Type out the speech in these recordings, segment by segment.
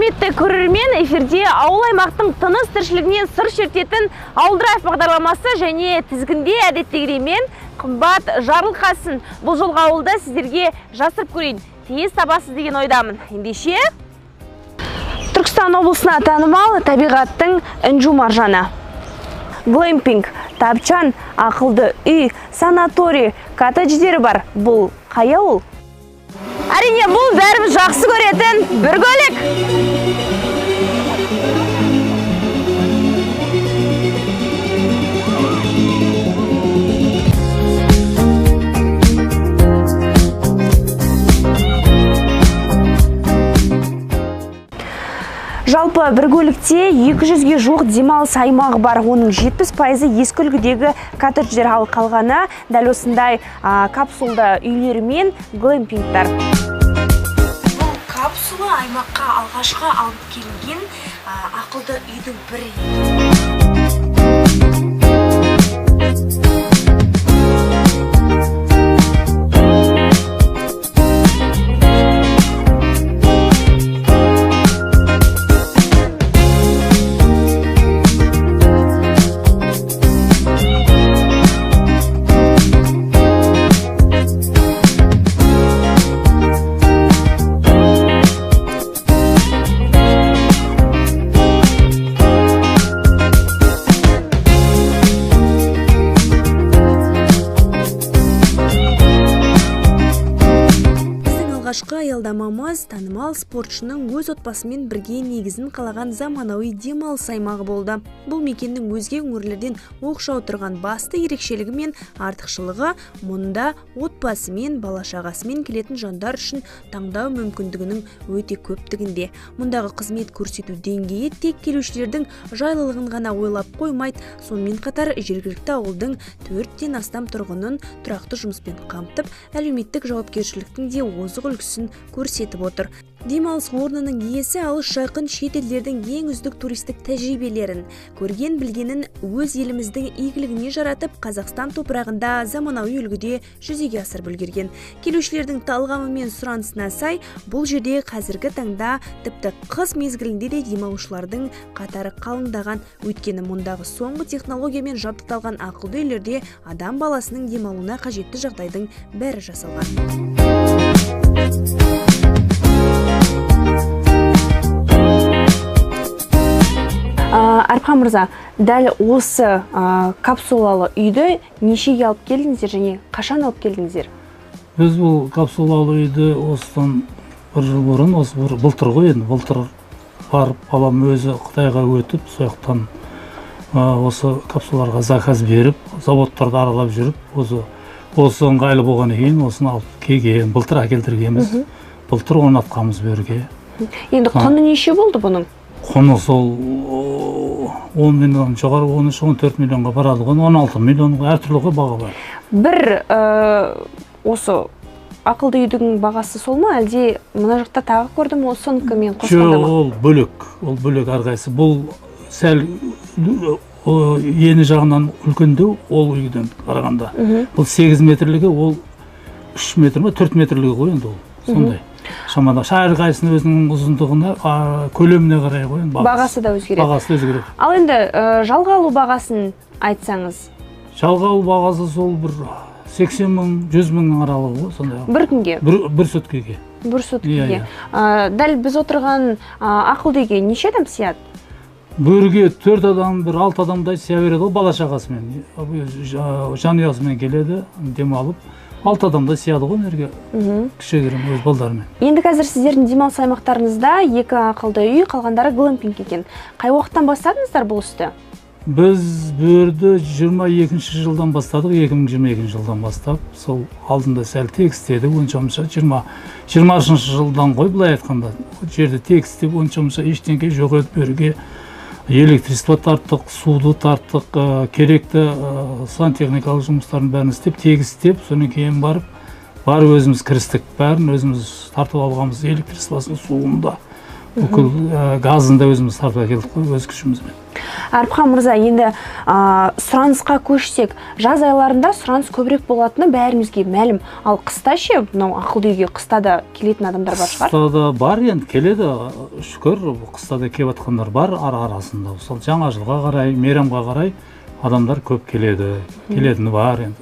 Құрметті көрермен, эфирде ауыл аймақтың тыныс тіршілігінен сыр шертетін Ауыл драйв бағдарламасы және тізгінде әдеттегідеймен қымбат Жарылқасын. Бұл жолғы ауылда сіздерге жасырып көрейін. Тез табасыз деген ойдамын. Ендеше Түркістан облысына танымал табиғаттың інжу маржаны. Глэмпинг, тапчан, ақылды үй, санаторий, коттедждері бар. Бұл қай ауыл? Әрине, бұл бәріміз жақсы көретін бір көлік. Жалпы бір көлікте 200-ге жуық демалыс аймағы бар. Оның 70% ескі үлгідегі коттедждер, ал қалғаны дәл осындай капсулда үйлер мен глэмпингтар. Бұл капсула аймаққа алғашқы алып келінген ақылды үйдің бірі. Алғашқы аялдамамыз танымал спортшының өз отбасымен бірге негізін қалаған заманауи демалыс аймағы болды. Бұл мекеннің өзге өңірлерден оқшау тұрған басты ерекшелігі мен артықшылығы мұнда отбасымен, бала-шағасымен келетін жандар үшін таңдау мүмкіндігінің өте көптігінде. Мұндағы қызмет көрсету деңгейі тек келушілердің жайлылығын ғана ойлап қоймайды, сонымен қатар жергілікті ауылдың 4-тен астам тұрғынын тұрақты жұмыспен қамтып, әлеуметтік жауапкершіліктің де озық үлгісін көрсетіп отыр. Демалыс орнының иесі алыс жақын шет елдердің ең үздік туристік тәжірибелерін, көрген білгенін өз еліміздің игілігіне жаратып, Қазақстан топырағында заманауи үлгіде жүзеге асырып үлгерген. Келушілердің талғамы мен сұранысына сай, бұл жерде қазіргі таңда тіпті қыс мезгілінде де демалушылардың қатары қалыңдаған. Өйткені мұндағы соңғы технологиямен жабдықталған ақылды үйлерде адам баласының демалуына қажетті жағдайдың бәрі жасалған. Арпан мырза, дәл осы капсулалы үйді нешеге алып келдіңіздер және қашан алып келдіңіздер? Біз бұл капсулалы үйді осыдан бір жыл бұрын, былтыр ғой енді, былтыр барып балам өзі Қытайға өтіп, сояқтан осы капсулаларға заказ беріп, заводтарды аралап жүріп, осы ыңғайлы болған кейін осыны алып келген, былтыр әкелдіргенбіз, былтыр орнатқанбыз берге. Енді құны неше болды бұның? Құны сол 10 миллион жоғары, 13-14 миллионға барады, 16 миллионға әртүрлі баға бар. Бір осы ақылды үйдің бағасы сол ма, әлде мына жақта тағы көрдім, осынікі мен қосқанда ма? Жоқ, ол бөлек әрқайсы. Бұл сәл ені жағынан үлкендеу, ол үйден қарағанда. Бұл 8 метрлігі, ол 3 метр ме, 4 метрлігі ғой енді ол, сондай. Шамада әрқайсының өзінің ұзындығына, көлеміне қарай ғой. Бағасы да өзгереді. Бағасы да өзгереді. Ал енді жалға алу бағасын айтсаңыз? Жалға алу бағасы сол бір 80 мың, 100 мыңның аралығы ғой, сондай. Бір күнге? Бір суткеге. Бір суткеге. Дәл біз отырған ақылды үйге неше адам сияды? Бөрге 4 адам, бір 6 адамдай сия береді, бала-шағасымен, жанұясымен келеді, демалып. 6 адамда сияды ғой мерге, кішігірім өз балдарымен. Енді қазір сіздердің демалыс аймақтарыңызда 2 ақылды үй, қалғандары глэмпинг екен. Қай уақыттан бастадыңыздар бұл істі? Біз бөрді 22 жылдан бастадық, 2022 жылдан бастап. Сол алдында сәл тегістеді, оншамша 20 жылдан ғой бұлай айтқанда. Жерді тегістеп, оншамша ештеңке жоқ өтіп берге. Электричество тарттық, суды тарттық, керекті сантехникалық жұмыстарын бәрін істеп, тегістеп, содан кейін барып өзіміз кірістік, бәрін өзіміз тартып алғанбыз, электричествосын, суында, бүкіл газын да өзіміз тартып әкелдік қой өз күшімізбен. Әріпхан мырза, енді сұранысқа көшсек, жаз айларында сұраныс көбірек болатыны бәрімізге мәлім. Ал қыста ше, мынау ақылды үйге қыста да келетін адамдар бар шығар? Қыста да бар, енді келеді, шүкір, қыста да келіп жатқандар бар арасында. Сол жаңа жылға қарай, мейрамға қарай адамдар көп келеді, келетіні бар енді.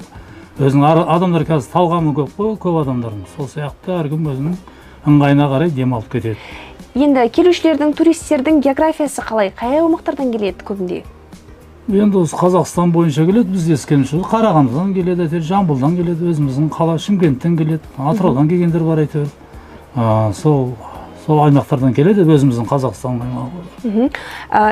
Өзінің адамдар қазір талғамы көп қой, көп адамдардың. Сол сияқты әркім өзінің ыңғайына қарай демалып кетеді. Енді келушілердің, туристердің географиясы қалай? Қай аумақтардан келеді көбінде? Енді осы Қазақстан бойынша келеді, біз ескенше Қарағандыдан келеді, Жамбылдан келеді, өзіміздің қала Шымкенттен келеді, Атыраудан келгендер бар әйтеуір. Сол аймақтардан келеді, өзіміздің Қазақстан аймағы.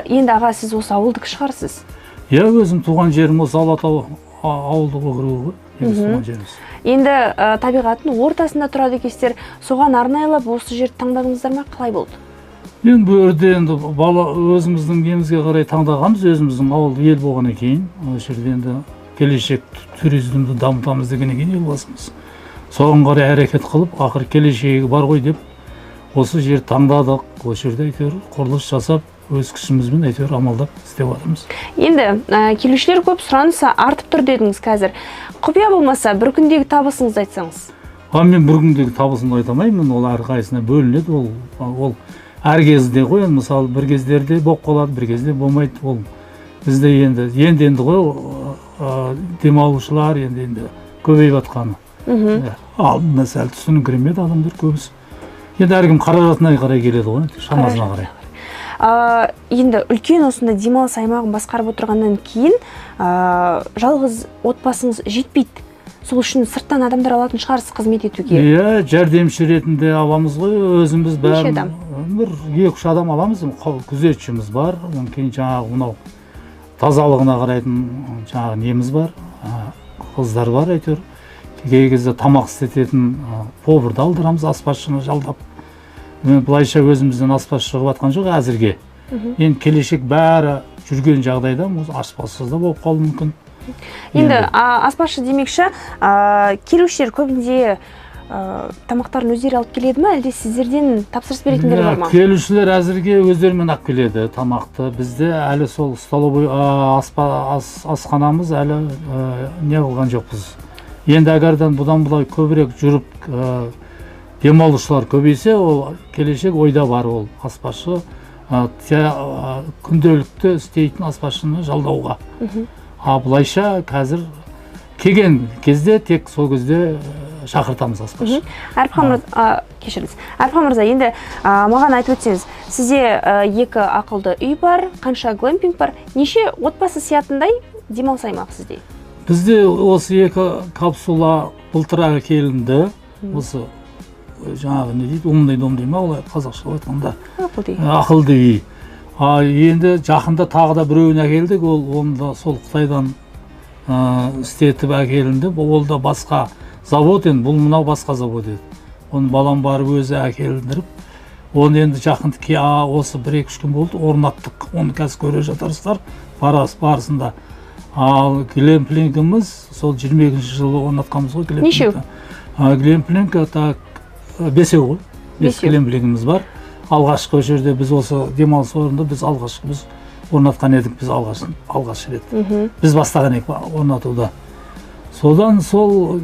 Енді аға, сіз осы ауылдық шығарсыз? Иә, өзім туған жерім осы Алатау ауылдық округі, туған жеріміз. Енді табиғаттың ортасында тұрады екенсіздер, соған арнайлап осы жерді таңдадыңыздар ма, қалай болды? Енді бұл жерде енді өзіміздің немізге қарай таңдағанбыз, өзіміздің ауыл ел болғаннан кейін, осы жерде енді келешек туризмді дамытамыз дегеннен кейін елбасымыз. Соған қарай әрекет қылып, ақыр келешегі бар ғой деп, осы жерді таңдадық, осы жерде әйтеуір құрылыс жасап, өз күшімізбен әйтеуір амалдап істеп жатырмыз. Енді келушілер көп, сұранысы артып тұр дедіңіз қазір. Құпия болмаса, бір күндегі табысыңызды айтсаңыз? Мен бір күндегі табысымды айта алмаймын, ол әрқайсысына бөлінеді, ол әр кезде ғой, мысалы бір кездерде болып қалады, бір кезде болмайды. Ол бізде енді ғой демалушылар енді көбейіп жатқаны. Алдында сәл түсініңкіремеді адамдар көбісі. Енді әркім қаражатына қарай келеді ғой, шамасына қарай. Енді үлкен осында демалыс аймағын басқарып отырғаннан кейін жалғыз отбасыңыз жетпейді. Сол үшін сырттан адамдар алатын шығарсыз қызмет етуге? Иә, жәрдемші ретінде аламыз ғой, өзіміз бәрін. Бір 2-3 адам аламыз, күзетшіміз бар, кейін жаңағы мынау тазалығына қарайтын жаңағы неміз бар, қыздар бар әйтеуір. Кей кезде тамақ істететін поварды алдырамыз, аспазшыны жалдап. Бұлайша өзімізден аспазшы шығып жатқан жоқ әзірге. Енді келешек бәрі жүрген жағдайда аспазсыз да болып қалуы мүмкін. Енді аспазшы демекші, келушілер көбінде тамақтарын өздері алып келеді ме, әлде сіздерден тапсырыс беретіндер бар ма? Келушілер әзірге өздерімен алып келеді тамақты. Бізде әлі сол столовый асханамыз әлі не қылған жоқпыз. Енді әгерден бұдан бұлай көбірек жүріп демалушылар көбейсе, ол келешек ойда бар, ол аспазшы күнделікті істейтін аспазшыны жалдауға. Бұлайша қазір келген кезде тек сол кезде шақыртамыз аспазшы. Әріпхан мырза, енді маған айтып өтсеңіз, сізде 2 ақылды үй бар, қанша глэмпинг бар, неше отбасы сиятындай демалыс аймағы сізде? Бізде осы 2 капсула былтыр әкелінді, осы жаңағы не дейді, умный дом дейді ма, олай қазақша айтқанда ақылды үй. Енді жақында тағы да біреуін әкелдік, оны да сол Қытайдан істетіп әкелінді. Ол да басқа завод, енді бұл мынау басқа завод еді. Оны балам барып өзі әкеліндіріп, оны енді жақында осы 1-2 күн болды, орнаттық. Оны қазір көре жатарсыздар барысында. Ал глэмпингіміз сол 22-ші жылы орнатқанбыз ғой. Нешеу? Глэмпинг 5-еу ғой. 5 глэмпингіміз бар. Алғашқы жерде біз осы демалыс орнында біз орнатқан едік, біз алғаш рет. Біз бастаған едік орнатуда. Содан сол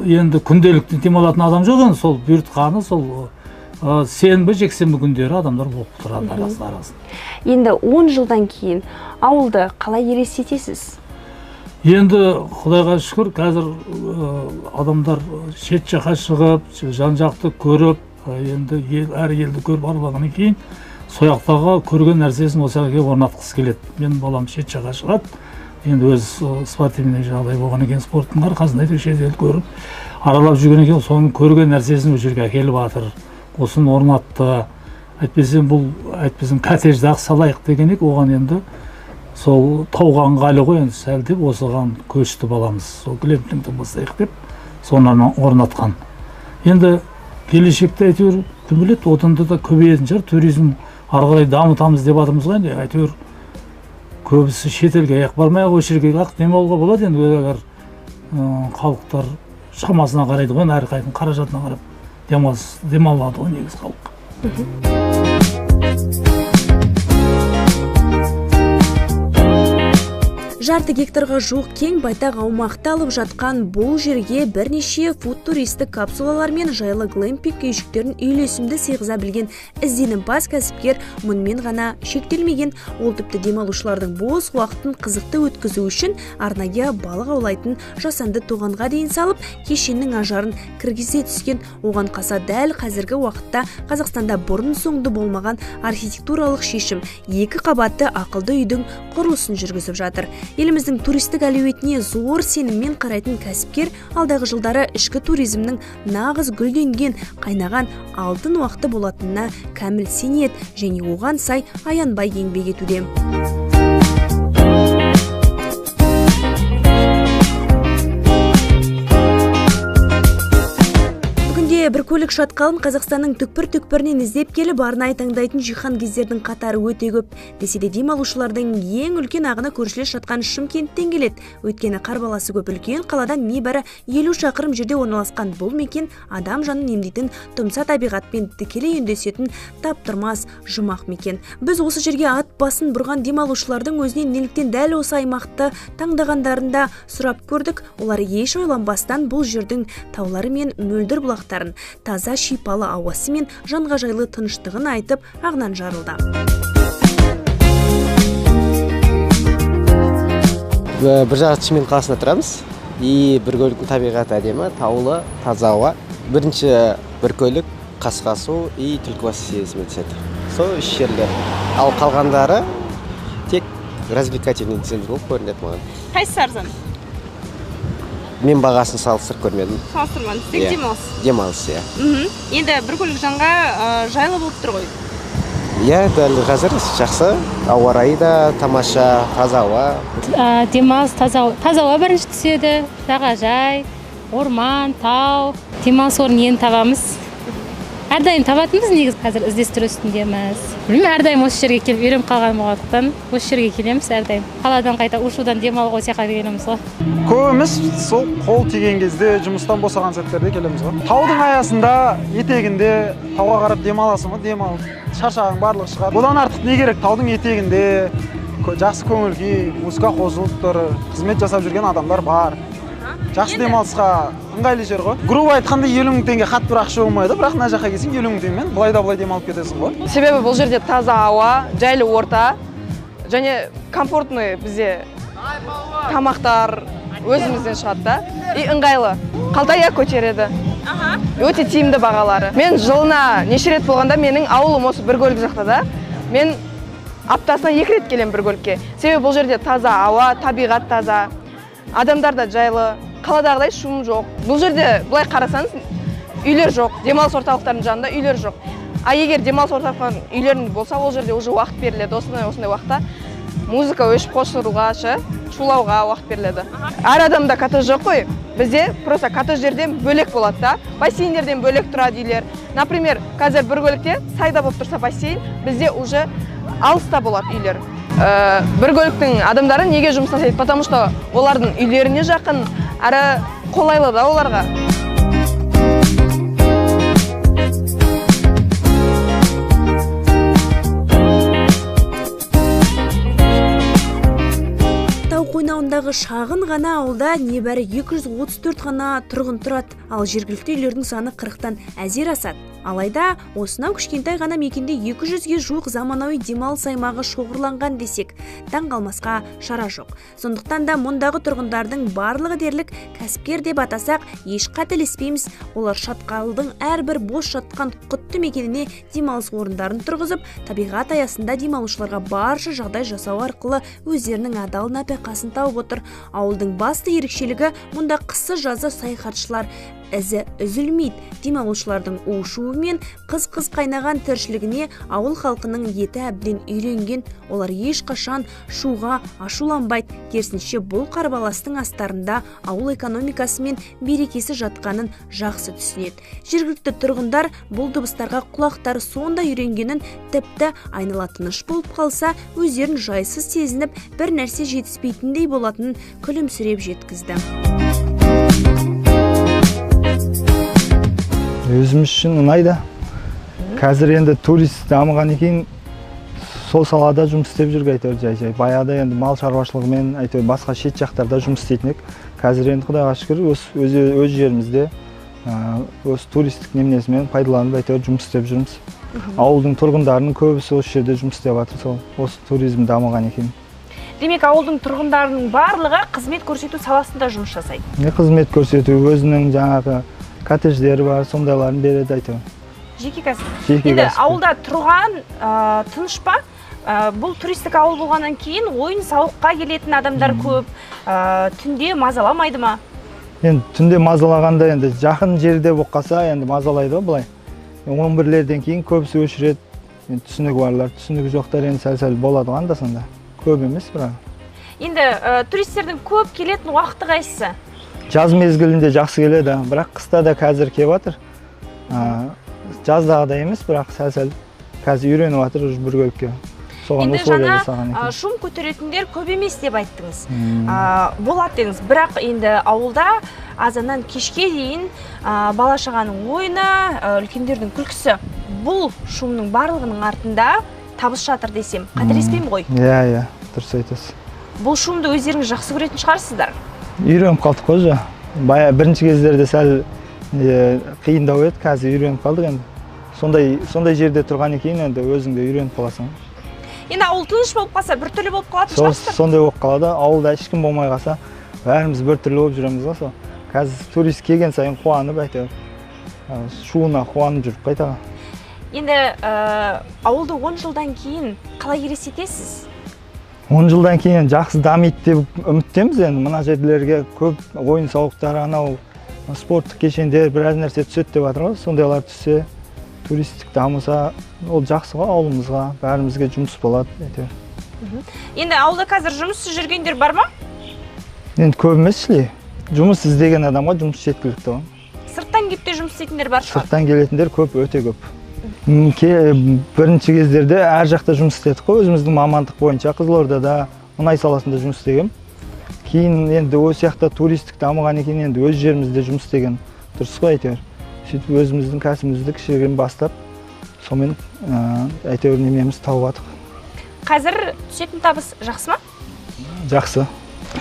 енді күнделікті демалатын адам жоқ, енді сол бұйыртқаны сол сенбі, жексенбі күндері адамдар болып тұрады арасында. Енді 10 жылдан кейін ауылды қалай елестетесіз? Енді Құдайға шүкір, қазір адамдар шет жаққа шығып, жан-жақты көріп, енді әр елді көріп аралағаннан кейін сояқтағы көрген нәрсесін осы жерге орнатқысы келеді. Мен балам шет жаққа шығады, енді өз спортивный жағдай болғаннан кейін спорттың арқасында шет ел көріп аралап жүргеннен кейін соның көрген нәрсесін осы жерге әкеліп жатыр. Осыны орнатты. Әйтпесем коттеджді салайық деген ек, оған енді сол тауға ыңғайлы ғой, енді сәл деп осыған көшті баламыз. Сол глэмпингті бастайық деп соны орнатқан. Енді келешекте әйтеуір кім біледі, отында да көбейетін шығар, туризм ары қарай дамытамыз деп жатырмыз ғой, енді әйтеуір көбісі шетелге бармай-ақ осы жерге ақ демалуға болады, енді егер халықтар шамасына қарайды ғой, әрқайсының қаражатына қарап демалады ғой негізі халық. Жарты гектарға жуық кең байтақ аумақты алып жатқан бұл жерге бірнеше фуд-туристік капсулалар мен жайлы глэмпинг үйшіктерін үйлесімді сыйғыза білген ізденімпаз кәсіпкер мұнымен ғана шектелмеген. Ол тіпті демалушылардың бос уақытын қызықты өткізу үшін арнайы балық аулайтын жасанды тоғанға дейін салып, кешеннің ажарын кіргізе түскен. Оған қоса дәл қазіргі уақытта Қазақстанда бұрын соңды болмаған архитектуралық шешім 2 қабатты ақылды үйдің құрылысын жүргізіп жатыр. Еліміздің туристік әлеуетіне зор сеніммен қарайтын кәсіпкер алдағы жылдары ішкі туризмнің нағыз гүлденген, қайнаған алтын уақыты болатынына кәміл сенеді және оған сай аянбай еңбек етуде. Бір көлік шатқалын Қазақстанның түкпір-түкпірінен іздеп келіп арнайы таңдайтын жиһан кездердің қатары өте көп. Десе де демалушылардың ең үлкен ағыны көршілес жатқан Шымкенттен келеді. Өйткені қар баласы көп үлкен қаладан небәрі 50 шақырым жерде орналасқан бұл мекен адам жанын емдейтін, тұмса табиғатпен тікелей үндесетін таптырмас жұмақ мекен. Біз осы жерге ат басын бұрған демалушылардың өзінен неліктен дәл осы аймақты таңдағандарында сұрап көрдік. Олар еш ойланбастан бұл жердің таулары мен мөлдір бұлақтарын, таза шипалы ауасы мен жанға жайлы тыныштығын айтып ағынан жарылды. Бір жағы Шымкент қаласында тұрамыз. Бір көліктің табиғаты әдемі, таулы, таза ауа. Бірінші бір көлік, Қасқасу и Түлкібас съезімен түседі. Сол үш жерлер. Ал қалғандары тек развлекательный центр болып көрінеді маған. Қайсысы арзан? Мен бағасын салыстырып көрмедім. Салыстырмадыңыз, тек демалыс. Демалыс, иә. Енді бір көлік жанға жайлы болып тұр ғой. Иә, дәл қазір жақсы. Ауа райы да тамаша, таза ауа. Демалыс, таза ауа бірінші түседі. Жағажай, орман, тау. Демалыс орнын енді табамыз. Әрдайым табатынбыз, негіз қазір іздестіру үстіндеміз. Білмеймін, әрдайым осы жерге келіп үйреніп қалған болғандықтан осы жерге келеміз әрдайым. Қаладан қайта ұшудан демалуға сияқты келеміз ғой. Көбіміз сол қол тиген кезде, жұмыстан босаған сәттерде келеміз ғой. Таудың аясында, етегінде тауға қарап демаласың ғой, демалып, шаршағың барлығы шығады. Одан артық не керек? Таудың етегінде жақсы көңіл күй, музыка қосылып тұр, қызмет жасап жүрген адамдар бар. Жақсы демалысқа ыңғайлы жер ғой. Грубо айтқанда 50 000 теңге қатты бір ақша болмайды, бірақ мына жаққа келсең 50 000 теңгемен былай да былай демалып кетесің ғой. Себебі бұл жерде таза ауа, жайлы орта және комфортный бізде тамақтар өзімізден шығады да, и ыңғайлы. Қалтая көтереді. Өте тиімді бағалары. Мен жылына неше рет болғанда менің ауылым осы бір көлік жақта да. Мен аптасына 2 рет келем бір көлікке. Себебі бұл жерде таза ауа, табиғат таза, адамдар да жайлы. Қаладағыдай шум жоқ. Бұл жерде былай қарасаңыз үйлер жоқ. Демалыс орталықтарының жанында үйлер жоқ. А егер демалыс орталықтарының үйлерінде болса, ол жерде уже уақыт беріледі. Осындай уақытта музыка өшіп қосылуға, шулауға уақыт беріледі. Әр адамда коттедж жоқ қой. Бізде просто коттедждерден бөлек болады да. Бассейндерден бөлек тұрады үйлер. Например, қазір бір көлікте сайда болып тұрса бассейн, бізде уже алыста болады үйлер. Бір көліктің адамдары неге жұмыс жасайды? Потому что олардың үйлеріне жақын, әрі қолайлы да оларға. Тау қойнауындағы шағын ғана ауылда небәрі 234 ғана тұрғын тұрады, ал жергілікті үйлердің саны 40-тан әзер асады. Алайда, осынау кішкентай ғана мекенде 200-ге жуық заманауи демалыс аймағы шоғырланған десек, таңғалмасқа шара жоқ. Сондықтан да мұндағы тұрғындардың барлығы дерлік кәсіпкер деп атасақ, еш қателеспейміз. Олар шатқалдың әрбір бос жатқан құтты мекеніне демалыс орындарын тұрғызып, табиғат аясында демалушыларға барша жағдай жасау арқылы өздерінің адал нәпақасын тауып отыр. Ауылдың басты ерекшелігі мұнда қысы-жазы саяхатшылар ізі үзілмейді. Демалушылардың у-шуы мен қыз-қыз қайнаған тіршілігіне ауыл халқының еті әбден үйренген. Олар ешқашан шуға ашуланбайды. Керісінше бұл қарбаластың астарында ауыл экономикасы мен берекесі жатқанын жақсы түсінеді. Жергілікті тұрғындар бұл дыбыстарға құлақтары сонда үйренгенін, тіпті айнала тыныш болып қалса, өздерін жайсыз сезініп, бір нәрсе жетіспейтіндей болатынын күлімсіреп жеткізді. Өзіміз үшін ұнайды. Қазір енді турист дамыған екен, сол салада жұмыс істеп жүрген әйтеуір жай. Баяғыда енді мал шаруашылығымен әйтеуір басқа шет жақтарда жұмыс істейтін едік. Қазір енді Құдайға шүкір өз жерімізде өз туристік неменесімен пайдаланып әйтеуір жұмыс істеп жүрміз. Ауылдың тұрғындарының көбісі осы жерде жұмыс істеп жатыр, сол осы туризм дамыған екен. Демек, ауылдың тұрғындарының барлығы қызмет көрсету саласында жұмыс жасайды. Қызмет көрсету, өзінің жаңағы коттедждері бар, сондайларын береді әйтеуір. Жеке кәсіп. Енді ауылда тұрған тыныш па? Бұл туристік ауыл болғаннан кейін ойын сауыққа келетін адамдар көп, түнде мазаламайды ма? Енді түнде мазалағанда енді жақын жерде болып қалса, енді мазалайды былай. 11-лерден кейін көбісі өшіреді. Түсінігі барлар, түсінігі жоқтар енді сәл-сәл болады анда сонда. Көп емес бірақ. Енді туристердің көп келетін уақыты қайсысы? Жаз мезгілінде жақсы келеді, бірақ қыста да қазір келіп жатыр. Жаздағыдай емес, бірақ сәл-сәл қазір үйреніп жатыр бір көлікке. Енді жаңа шум көтеретіндер көп емес деп айттыңыз. Болады деңіз, бірақ енді ауылда азаннан кешке дейін бала-шағаның ойыны, үлкендердің күлкісі. Бұл шумның барлығының артында табыс жатыр десем, қателеспеймін ғой? Иә, дұрыс айтасыз. Бұл шумды өздеріңіз жақсы көретін шығарсыздар? Үйреніп қалдық қой жа. Бірінші кездерде сәл қиындау еді, қазір үйреніп қалдық енді. Сондай жерде тұрған екен енді өзіңде үйреніп қаласың. Енді ауыл тыныш болып қалса, бір түрлі болып қалатын шығарсыздар? Сондай болып қалады. Ауылда ешкім болмай қалса, бәріміз бір түрлі болып жүреміз ғой. Қазір турист келген сайын қуанып әйтеуір. Шуына қуанып жүріп қайтаға. Енді ауылды 10 жылдан кейін қалай елестетесіз? 10 жылдан кейін жақсы дамиды деп үміттеміз енді. Мына жерлерге көп ойын сауықтар, анау спорттық кешендер, біраз нәрсе түседі деп жатыр ғой. Сондайлар түссе, туристік дамыса, ол жақсы ғой ауылымызға, бәрімізге жұмыс болады әйтеуір. Енді ауылда қазір жұмыссыз жүргендер бар ма? Енді көп емес шлей. Жұмыс іздеген адамға жұмыс жеткілікті ғой. Сырттан келіп те жұмыс істейтіндер бар шығар? Сырттан келетіндер көп, өте көп. Бірінші кездерде әр жақта жұмыс істедік қой, өзіміздің мамандық бойынша Қызылордада мұнай саласында жұмыс істегем. Кейін енді осы жақта туристік дамыған екен, енді өз жерімізде жұмыс істеген дұрыс қой әйтеуір. Сөйтіп өзіміздің кәсібімізді кішігірім бастап, сонымен әйтеуір немеміз тауып жатық. Қазір түсетін табыс жақсы ма? Жақсы.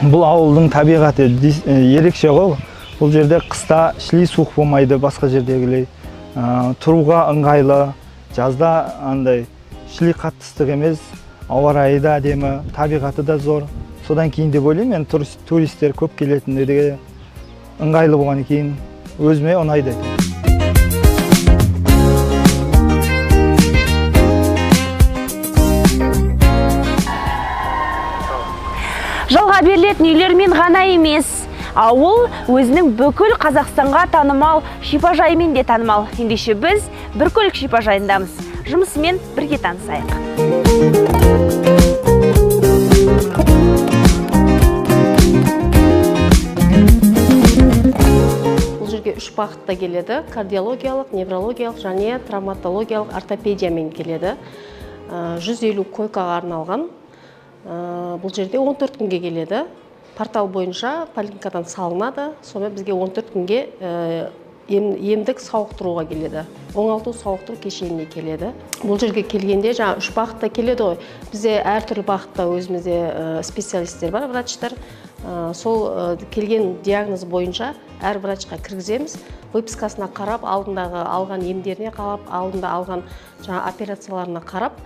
Бұл ауылдың табиғаты ерекше ғой. Бұл жерде қыста шлей суық болмайды, басқа жердегілей. Тұруға ыңғайлы, жазда андай шлей қатты ыстық емес, ауа райы да әдемі, табиғаты да зор. Содан кейін деп ойлаймын, туристер көп келетіндерге ыңғайлы болған кейін өзіме ұнайды. Жалға берілетін үйлермен ғана емес, ауыл өзінің бүкіл Қазақстанға танымал шипажайымен де танымал. Ендеше біз Біркөлік шипажайындамыз. Жұмысымен бірге танысайық. Бұл жерге 3 бағытта келеді. Кардиологиялық, неврологиялық және травматологиялық ортопедиямен келеді. 150 койкаға арналған. Бұл жерде 14 күнге келеді. Портал бойынша поликлиникадан салынады. Сонымен бізге 14 күнге емдік сауықтыруға келеді. Оңалту сауықтыру кешеніне келеді. Бұл жерге келгенде жаңа 3 бағытта келеді ғой. Бізде әртүрлі бағытта өзімізде специалисттер бар, врачтар. Сол келген диагноз бойынша әр врачқа кіргіземіз. Выпискасына қарап, алдындағы алған емдеріне қарап, алдында алған жаңа операцияларына қарап,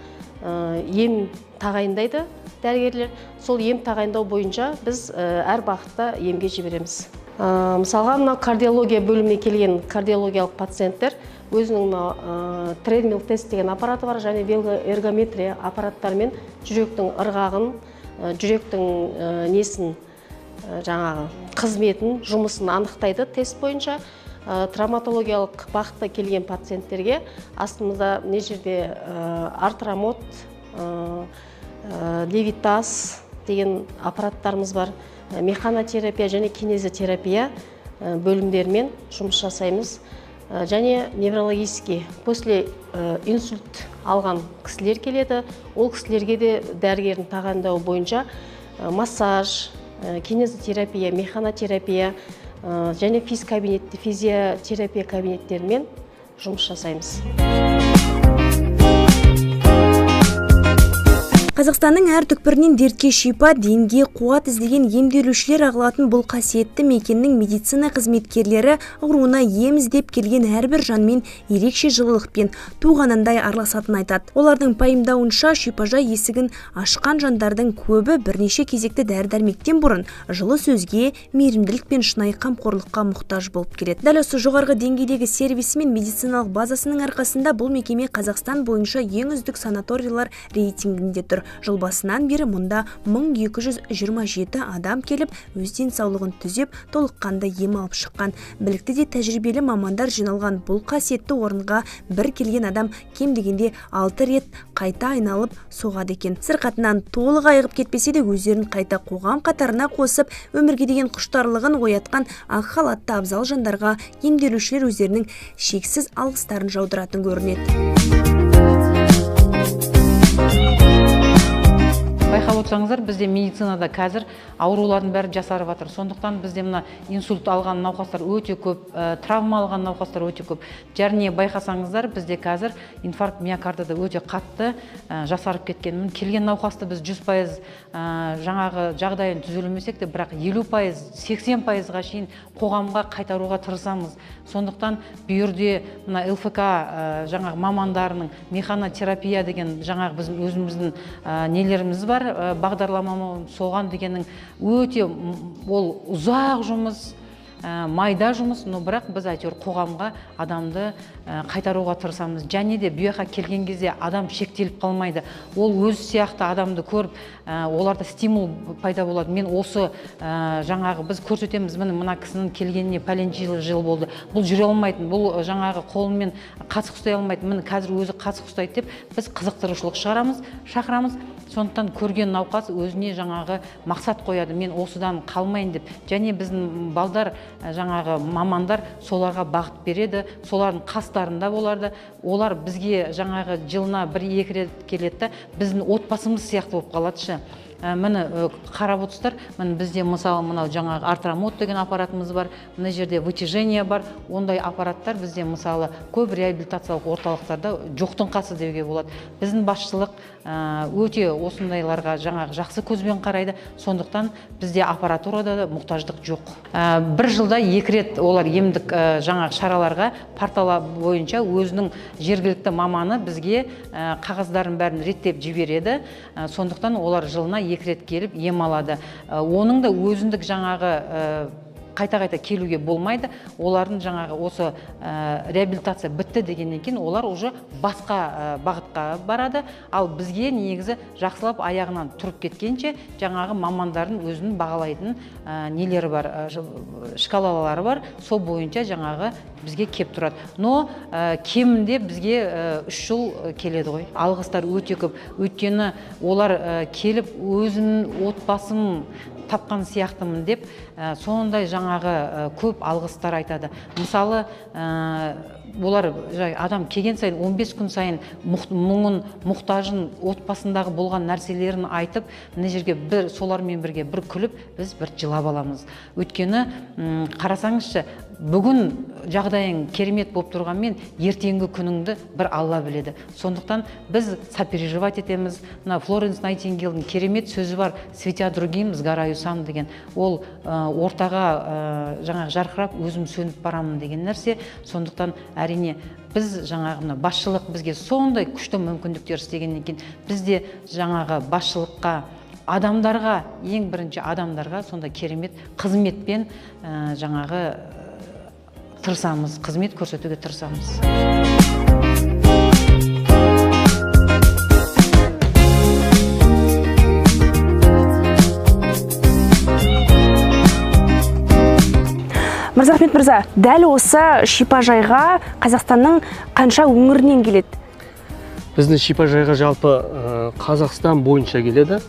ем тағайындайды дәрігерлер. Сол ем тағайындау бойынша біз әр бағытта емге жібереміз. Мысалға, мына кардиология бөліміне келген кардиологиялық пациенттер өзінің тредмил тест деген аппараты бар, және велоэргометрия аппараттарымен жүректің ырғағын, жүректің несін, жаңағы қызметін, жұмысын анықтайды тест бойынша. Травматологиялық бағытта келген пациенттерге астымызда не жерде артромод, левитас деген аппараттарымыз бар. Механотерапия және кинезотерапия бөлімдермен жұмыс жасаймыз. Және неврологический, после инсульт алған кісілер келеді. Ол кісілерге де дәрігердің тағайындауы бойынша массаж, кинезотерапия, механотерапия және физиотерапия кабинеттерімен жұмыс жасаймыз. Қазақстанның әр түкпірінен дертке шипа, денге қуат іздеген емделушілер ағылатын бұл қасиетті мекеннің медицина қызметкерлері ауруына ем іздеп келген әрбір жанмен ерекше жылылықпен туғанындай араласатын айтады. Олардың пайымдауынша шипажай есігін ашқан жандардың көбі бірнеше кезекті дәрі-дәрмектен бұрын жылы сөзге, мейірімділік пен шынайы қамқорлыққа мұқтаж болып келеді. Дәл осы жоғарғы деңгейдегі сервисі мен медициналық базасының арқасында бұл мекеме Қазақстан бойынша ең үздік санаториялар рейтингінде тұр. Жыл басынан бері мұнда 1227 адам келіп, өз денсаулығын түзеп, толыққанды ем алып шыққан. Білікті де тәжірибелі мамандар жиналған бұл қасиетті орынға бір келген адам кем дегенде 6 рет қайта айналып соғады екен. Сырқатынан толық айығып кетпесе де өздерін қайта қоғам қатарына қосып, өмірге деген құштарлығын оятқан ақ халатты абзал жандарға емделушілер өздерінің шексіз алғыстарын жаудыратын көрінеді. Байқап отырсаңыздар, бізде медицинада қазір аурулардың бәрі жасарып жатыр. Сондықтан бізде мына инсульт алған науқастар өте көп, травма алған науқастар өте көп. Және байқасаңыздар, бізде қазір инфаркт миокардыда өте қатты жасарып кеткен. Келген науқасты біз 100% жаңағы жағдайын түзелмесек те, бірақ 50%, 80%-ға шейін қоғамға қайтаруға тырысамыз. Сондықтан бүйірде мына ЛФК жаңағы мамандарының механотерапия деген жаңағы біз өзіміздің нелеріміз бар, бағдарламамыз соған дегеннің өте ол ұзақ жұмыс, майда жұмыс, но бірақ біз әйтеуір қоғамға адамды қайтаруға тырысамыз. Және де бұяққа келген кезде адам шектеліп қалмайды. Ол өз сияқты адамды көріп, оларда стимул пайда болады. Мен осы жаңағы біз көрсетеміз, мына кісінің келгеніне пәленше жыл болды. Бұл жүре алмайтын, бұл жаңағы қолымен қасық ұстай алмайтын. Міне қазір өзі қасық ұстайды деп біз қызықтырушылық шақырамыз. Сондықтан көрген науқас өзіне жаңағы мақсат қояды. Мен осыдан қалмайын деп. Және біздің балдар жаңағы мамандар соларға бағыт береді. Солардың қастарында боларды. Олар бізге жаңағы жылына 1-2 рет келеді. Біздің отбасымыз сияқты болып қалады. Міне қарап отырсыздар, бізде мысалы мынау жаңағы артромод деген аппаратымыз бар, мына жерде вытяжение бар. Ондай аппараттар бізде мысалы көп реабилитациялық орталықтарда жоқтың қасы деуге болады. Біздің басшылық өте осындайларға жаңағы жақсы көзбен қарайды. Сондықтан бізде аппаратурада мұқтаждық жоқ. Бір жылда 2 рет олар емдік жаңағы шараларға порталы бойынша өзінің жергілікті маманы бізге қағаздарын бәрін реттеп жібереді. Сондықтан олар жылына 2 рет келіп ем алады. Оның да өзіндік жаңағы қайта-қайта келуге болмайды. Олардың жаңағы осы реабилитация бітті дегеннен кейін олар уже басқа бағытқа барады. Ал бізге негізі жақсылап аяғынан тұрып кеткенше жаңағы мамандардың өзінің бағалайтын нелері бар, шкалалары бар. Сол бойынша жаңағы бізге кеп тұрады. Но кемінде бізге 3 жыл келеді ғой. Алғыстар өте көп. Өйткені олар келіп өзінің отбасын тапқан сияқтымын деп, сондай жаңағы көп алғыстар айтады. Мысалы, олар адам келген сайын 15 күн сайын мұңын, мұқтажын, отбасындағы болған нәрселерін айтып, мына жерге солармен бірге бір күліп, біз бір жылап аламыз. Өйткені қарасаңызшы, бүгін жағдайың керемет болып тұрғанмен, ертеңгі күніңді бір Алла біледі. Сондықтан біз сопереживать етеміз. Флоренс Найтингейлдің керемет сөзі бар, светя другим, сгораю сам деген. Ол ортаға жаңағы жарқырап, өзім сөніп барамын деген нәрсе. Сондықтан әрине біз жаңағы басшылық бізге сондай күшті мүмкіндіктер істегеннен кейін, бізде жаңағы басшылыққа, адамдарға, ең бірінші адамдарға сондай керемет қызметпен жаңағы тырысамыз, қызмет көрсетуге тырысамыз. Мырзахмет мырза, дәл осы шипажайға Қазақстанның қанша өңірінен келеді? Біздің шипажайға жалпы Қазақстан бойынша келеді.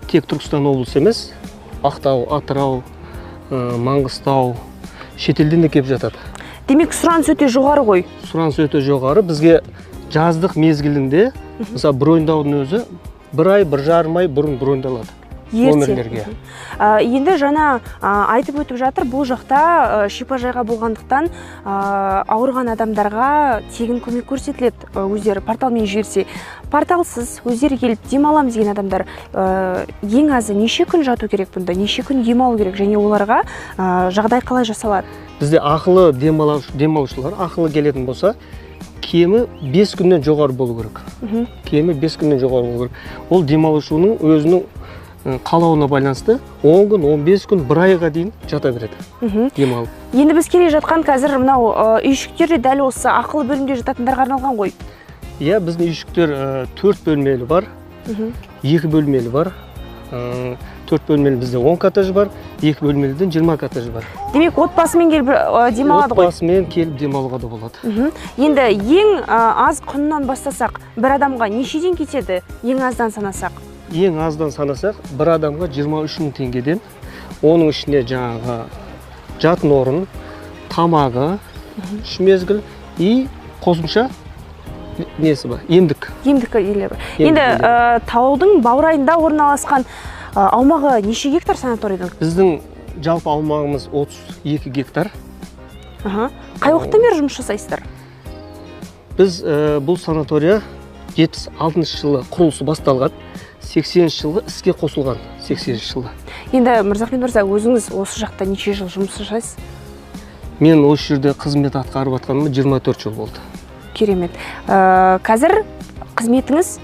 Тек Түркістан облысы емес, Ақтау, Атырау, Маңғыстау, шетелден де келіп жатады. Демек, сұраныс өте жоғары ғой? Сұраныс өте жоғары. Бізге жаздық мезгілінде, мысалы броньдаудың өзі 1 ай, 1,5 ай бұрын броньдалады. номерлерге. Енді жаңа айтып өтіп жатыр, бұл жақта шипажайға болғандықтан ауырған адамдарға тегін көмек көрсетіледі, өздері порталмен жіберсе. Порталсыз өздері келіп демаламыз деген адамдар ең азы неше күн жату керек бұнда, неше күн демалу керек, және оларға жағдай қалай жасалады? Бізде ақылы демалушылар ақылы келетін болса, кемі 5 күннен жоғары болу керек. Кемі 5 күннен жоғары болу керек. Ол демалушының өзінің қалауына байланысты 10 күн, 15 күн, 1 айға дейін жата береді. Демалып. Енді біз келе жатқан қазір мынау үйшіктерде дәл осы ақылы бөлімде жататындарға арналған ғой. Иә, біздің үйшіктер 4 бөлмелі бар, 2 бөлмелі бар. 4 бөлмелі бізде 10 коттедж бар, 2 бөлмеліден 20 коттедж бар. Демек, отбасымен келіп демалады ғой? Отбасымен келіп демалуға да болады. Енді ең аз құнынан бастасақ, бір адамға нешеден кетеді, ең аздан санасақ? Ең аздан санасақ, бір адамға 23 мың теңгеден, оның ішіне жаңағы жатын орын, тамағы, 3 мезгіл и қосымша несі бар? Емдік. Емдік елі бар. Енді таудың баурайында орналасқан аумағы неше гектар санаторийдің? Біздің жалпы аумағымыз 32 гектар. Қай уақыттан бері жұмыс жасайсыздар? Біз бұл санатория 76 жылы құрылысы басталған, 80 жылы іске қосылған, 80 жылы. Енді Мырзахмет мырза, өзіңіз осы жақта неше жыл жұмыс жасайсыз? Мен осы жерде қызмет атқарып жатқаныма 24 жыл болды. Керемет. Қазір қызметіңіз?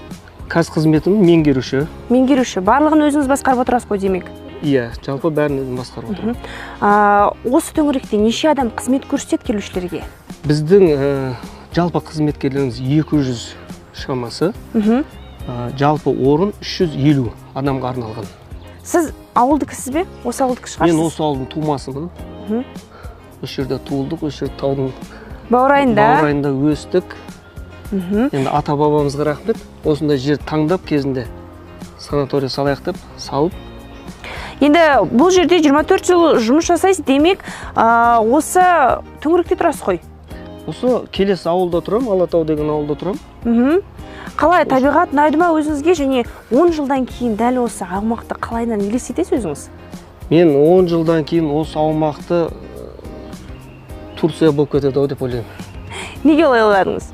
Қазір қызметім меңгеруші. Меңгеруші. Барлығын өзіңіз басқарып отырасыз ғой демек? Иә, жалпы бәрін өзім басқарып отырмын. Осы төңіректе неше адам қызмет көрсетеді келушілерге? Біздің жалпы қызметкерлеріміз 200 шамасы. Жалпы орын 350 адамға арналған. Сіз ауылдікісіз бе? Осы ауылдікі шығарсыз? Мен осы ауылдың тумасымын. Осы жерде туылдық, осы жерде таудың баурайында өстік. Енді ата-бабамызға рахмет, осындай жер таңдап кезінде санатория салайық деп салып. Енді бұл жерде 24 жыл жұмыс жасайсыз, демек осы төңіректе тұрасыз ғой? Осы келесі ауылда тұрам, Алатау деген ауылда тұрам. Қалай, табиғат ұнайды ма өзіңізге, және 10 жылдан кейін дәл осы аумақты қалайынан елестетесіз өзіңіз? Мен 10 жылдан кейін осы аумақты Турция болып кетеді деп ойлаймын. Неге олай ойладыңыз?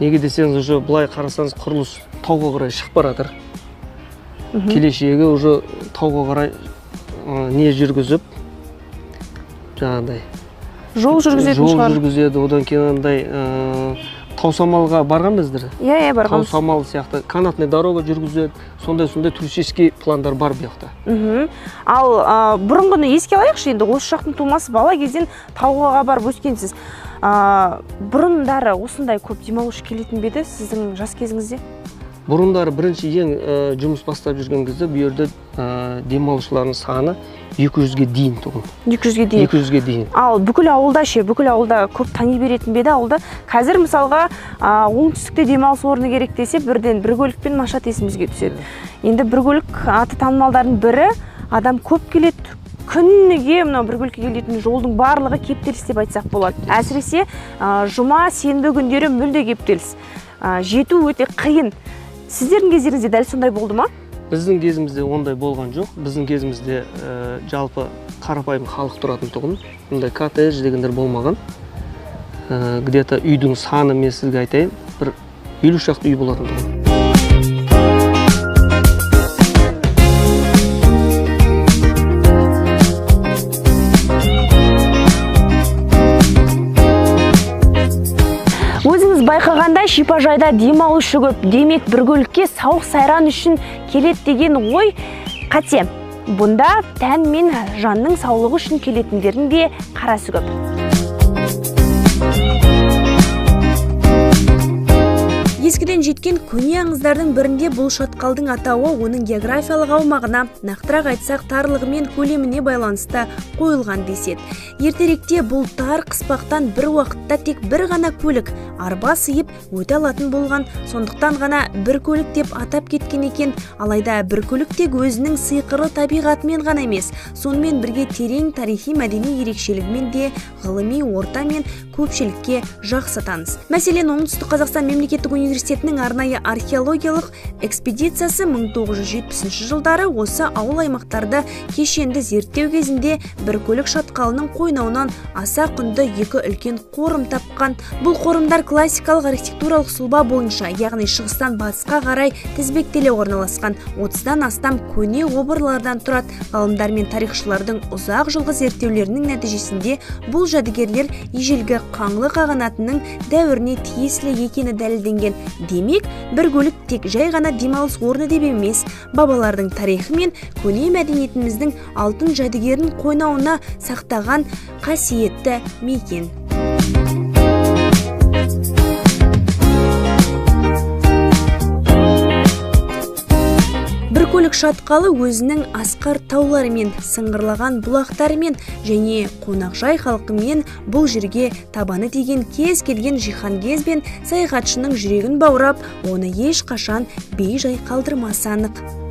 Неге десеңіз, уже былай қарасаңыз құрылыс тауға қарай шығып баратыр. Келешегі уже тауға қарай не жүргізіп, жаңағыдай жол жүргізетін шығар. Жол жүргізеді, одан кейін андай Таусамалға барғанбыздар? Иә, барғанбыз. Таусамал сияқты канатный дорога жүргізеді, сондай туристический пландар бар бұл жақта. Ал бұрынғыны еске алайықшы, енді осы жақтың тумасы бала кезден тауға барып өскенсіз. Бұрындары осындай көп демалушы келетін бе еді сіздің жас кезіңізде? Бұрындары бірінші ең жұмыс бастап жүрген кезде бұл жерде демалушылардың саны 200-ге дейін тұғын. 200-ге дейін? 200-ге дейін. Ал бүкіл ауылда ше, бүкіл ауылда көп тани беретін беді ауылда. Қазір мысалға оңтүстікте демалыс орны керек десе, бірден бір көлікпен Машат есімізге түседі. Енді бір көлік аты танымалдардың бірі, адам көп келеді. Күніге мынау бір көлікке келетін жолдың барлығы кептеліс деп айтсақ болады. Әсіресе жұма, сенбі күндері мүлде кептеліс. Жету өте қиын. Сіздердің кездеріңізде дәл сондай болды ма? Біздің кезімізде ондай болған жоқ. Біздің кезімізде жалпы қарапайым халық тұратын тұғын. Мұндай коттедж дегендер болмаған. Где-то үйдің саны мен сізге айтайын, бір 50 шақты үй болатын тұғын. Өзіңіз байқағанда шипажайда демалушы көп, демек бір көлікке сауық сайран үшін келет деген ой қате. Бұнда тән мен жанның саулығы үшін келетіндердің де қарасы көп. Ескіден жеткен көне аңыздардың бірінде бұл шатқалдың атауы оның географиялық аумағына, нақтырақ айтсақ тарлығы мен көлеміне байланысты қойылған деседі. Ертеректе бұл тар қыспақтан бір уақытта тек бір ғана көлік арба сыйып өте алатын болған, сондықтан ғана бір көлік деп атап кеткен екен. Алайда бір көлік тек өзінің сиқырлы табиғатымен ғана емес, сонымен бірге терең тарихи мәдени ерекшелігімен де ғылыми орта мен көпшілікке жақсы таныс. Мәселен, Оңтүстік Қазақстан мемлекеттік университетінің арнайы археологиялық экспедициясы 1970 жылдары осы ауыл аймақтарды кешенді зерттеу кезінде Біркөлік шатқалының қойнауынан аса құнды екі үлкен қорым тапқан. Бұл қорымдар классикалық архитектуралық сұлба бойынша, яғни шығыстан батысқа қарай тізбектеле орналасқан. 30-дан астам көне обырлардан тұрады. Ғалымдар мен тарихшылардың ұзақ жылғы зерттеулерінің нәтижесінде бұл жәдігерлер ежелгі қаңлы қағанатының дәуіріне тиесілі екені дәлелденген. Демек, Біркөлік тек жай ғана демалыс орны деп емес, бабалардың тарихы мен көне мәдениетіміздің алтын жәдігерін қойнауына сақтаған қасиетті мекен. Біркөлік шатқалы өзінің асқар тауларымен, сыңғырлаған бұлақтарымен және қонақжай халқымен бұл жерге табаны тиген кез келген жиһангез бен саяхатшының жүрегін баурап, оны ешқашан бей-жай қалдырмасы анық.